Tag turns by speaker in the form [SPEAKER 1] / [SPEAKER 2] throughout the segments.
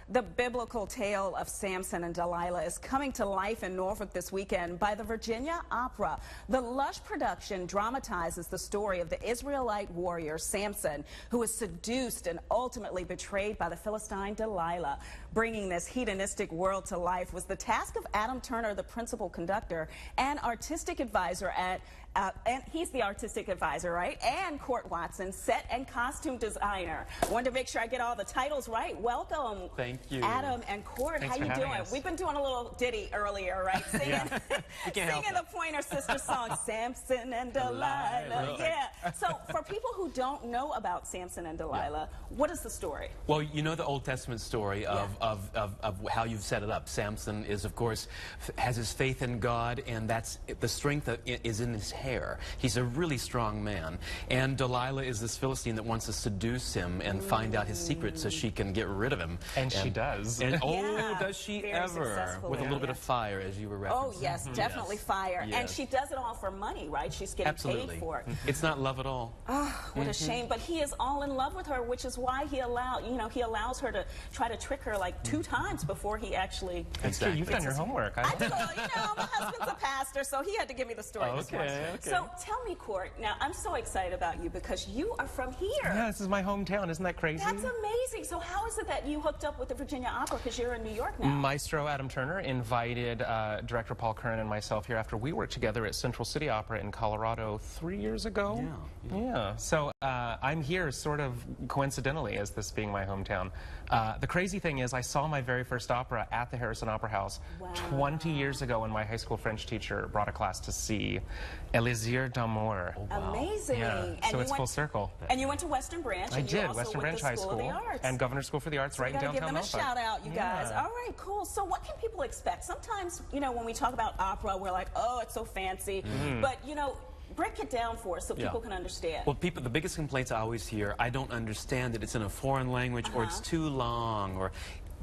[SPEAKER 1] The biblical tale of Samson and Delilah is coming to life in Norfolk this weekend by the Virginia Opera. The lush production dramatizes the story of the Israelite warrior Samson, who was seduced and ultimately betrayed by the Philistine Delilah. Bringing this hedonistic world to life was the task of Adam Turner, the principal conductor and artistic advisor and he's the artistic advisor, right? And Court Watson, set and costume designer. Wanted to make sure I get all the titles right. Welcome.
[SPEAKER 2] Thank you.
[SPEAKER 1] Adam and Court,
[SPEAKER 2] Thanks
[SPEAKER 1] how you doing?
[SPEAKER 2] us.
[SPEAKER 1] We've been doing a little ditty earlier, right? Singing, singing the Pointer Sisters song, Samson and Delilah. Yeah. So for people who don't know about Samson and Delilah, what is the story?
[SPEAKER 2] Well, you know the Old Testament story of how you've set it up. Samson is, of course, has his faith in God, and that's the strength is in his hair. He's a really strong man. And Delilah is this Philistine that wants to seduce him and find out his secret so she can get rid of him.
[SPEAKER 3] And she does.
[SPEAKER 2] And,
[SPEAKER 1] yeah,
[SPEAKER 2] does she ever? With a little bit of fire, as you were referencing.
[SPEAKER 1] Oh, yes, definitely fire.
[SPEAKER 2] Yes.
[SPEAKER 1] And she does it all for money, right? She's getting paid for it.
[SPEAKER 2] It's not love at all.
[SPEAKER 1] Oh, what a shame. But he is all in love with her, which is why he allows her to try to trick her like 2 times before he actually...
[SPEAKER 3] That's true. You've done your homework.
[SPEAKER 1] I do. My husband's a pastor, so he had to give me the story this morning. So tell me, Court, now I'm so excited about you because you are from here.
[SPEAKER 3] Yeah, this is my hometown. Isn't that crazy?
[SPEAKER 1] That's amazing. So how is it that you hooked up with the Virginia Opera because you're in New York now?
[SPEAKER 3] Maestro Adam Turner invited director Paul Curran and myself here after we worked together at Central City Opera in Colorado 3 years ago. Yeah. So I'm here sort of coincidentally as this being my hometown. The crazy thing is I saw my very first opera at the Harrison Opera House 20 years ago when my high school French teacher brought a class to see Elysir d'Amour.
[SPEAKER 1] Oh, wow. Amazing.
[SPEAKER 3] Yeah.
[SPEAKER 1] And
[SPEAKER 3] so it's full circle.
[SPEAKER 1] And you went to Western Branch.
[SPEAKER 3] I did.
[SPEAKER 1] Also
[SPEAKER 3] Western Branch High School and Governor School for the Arts right in downtown Norfolk.
[SPEAKER 1] Give them a shout out, you guys. All right, cool. So what can people expect? Sometimes, when we talk about opera, we're like, oh, it's so fancy. But, break it down for us so people can understand.
[SPEAKER 2] Well, the biggest complaints I always hear, I don't understand it. It's in a foreign language or it's too long or...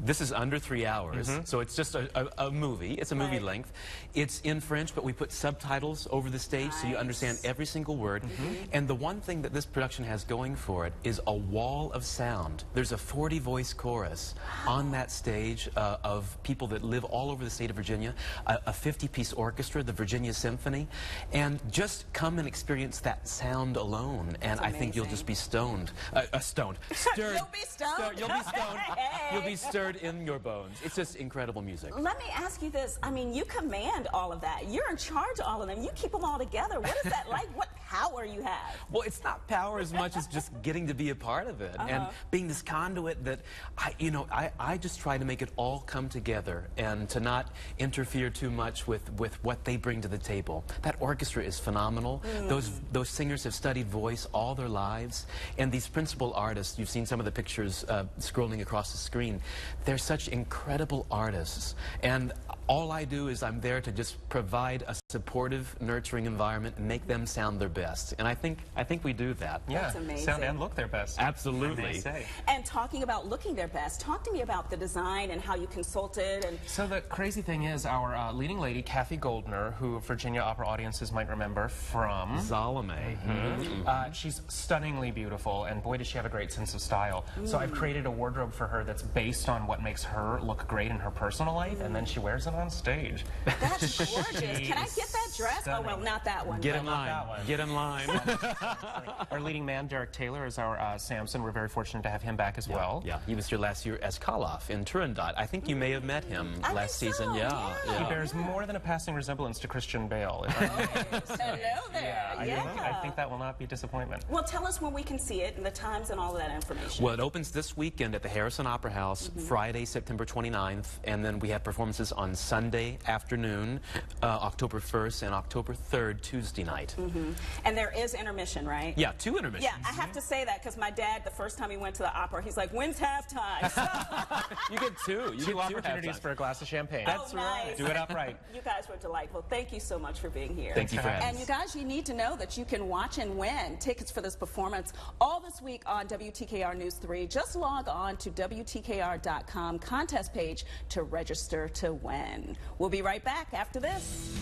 [SPEAKER 2] This is under 3 hours, so it's just a movie. It's a movie length. It's in French, but we put subtitles over the stage so you understand every single word. And the one thing that this production has going for it is a wall of sound. There's a 40-voice chorus on that stage of people that live all over the state of Virginia, a 50-piece orchestra, the Virginia Symphony, and just come and experience that sound alone. And I think you'll just be stoned. Stirred.
[SPEAKER 1] You'll be stoned.
[SPEAKER 2] You'll be stoned. You'll be stirred in your bones. It's just incredible music.
[SPEAKER 1] Let me ask you this. I mean, you command all of that. You're in charge of all of them. You keep them all together. What is that like? What power you have?
[SPEAKER 2] Well, it's not power as much as just getting to be a part of it and being this conduit that I just try to make it all come together and to not interfere too much with what they bring to the table. That orchestra is phenomenal. Those singers have studied voice all their lives, and these principal artists, you've seen some of the pictures scrolling across the screen. They're such incredible artists, and all I do is I'm there to just provide a supportive, nurturing environment and make them sound their best. And I think we do that.
[SPEAKER 3] Yeah,
[SPEAKER 1] that's amazing.
[SPEAKER 3] Sound and look their best.
[SPEAKER 2] Absolutely.
[SPEAKER 1] And talking about looking their best, talk to me about the design and how you consulted. And
[SPEAKER 3] so the crazy thing is our leading lady, Kathy Goldner, who Virginia Opera audiences might remember from
[SPEAKER 2] Salome.
[SPEAKER 3] She's stunningly beautiful, and boy, does she have a great sense of style. So I've created a wardrobe for her that's based on what makes her look great in her personal life, and then she wears it on stage.
[SPEAKER 1] That's gorgeous. Can I get that dress?
[SPEAKER 3] Stunning.
[SPEAKER 1] Oh, well, not that one.
[SPEAKER 2] Get in line. Get in line.
[SPEAKER 3] Our leading man, Derek Taylor, is our Samson. We're very fortunate to have him back as well.
[SPEAKER 2] Yeah, he was here last year as Kalof in Turandot. I think you may have met him last season. Yeah.
[SPEAKER 3] He bears more than a passing resemblance to Christian Bale.
[SPEAKER 1] Hello there.
[SPEAKER 3] I think that will not be disappointment.
[SPEAKER 1] Well, tell us when we can see it and the times and all of that information.
[SPEAKER 2] Well, it opens this weekend at the Harrison Opera House, Friday, September 29th, and then we have performances on Sunday afternoon, October 1st, and October 3rd, Tuesday night.
[SPEAKER 1] And there is intermission, right?
[SPEAKER 2] Yeah, 2 intermissions.
[SPEAKER 1] Yeah, I have to say that because my dad, the first time he went to the opera, he's like, when's halftime?
[SPEAKER 2] You get 2. You
[SPEAKER 3] Two
[SPEAKER 2] get 2
[SPEAKER 3] opportunities for a glass of champagne.
[SPEAKER 1] That's right.
[SPEAKER 3] Nice. Do it upright.
[SPEAKER 1] You guys were delightful. Thank you so much for being here.
[SPEAKER 2] Thank you for having us.
[SPEAKER 1] And you guys, you need to know that you can watch and win tickets for this performance all this week on WTKR News 3. Just log on to WTKR.com contest page to register to win. We'll be right back after this.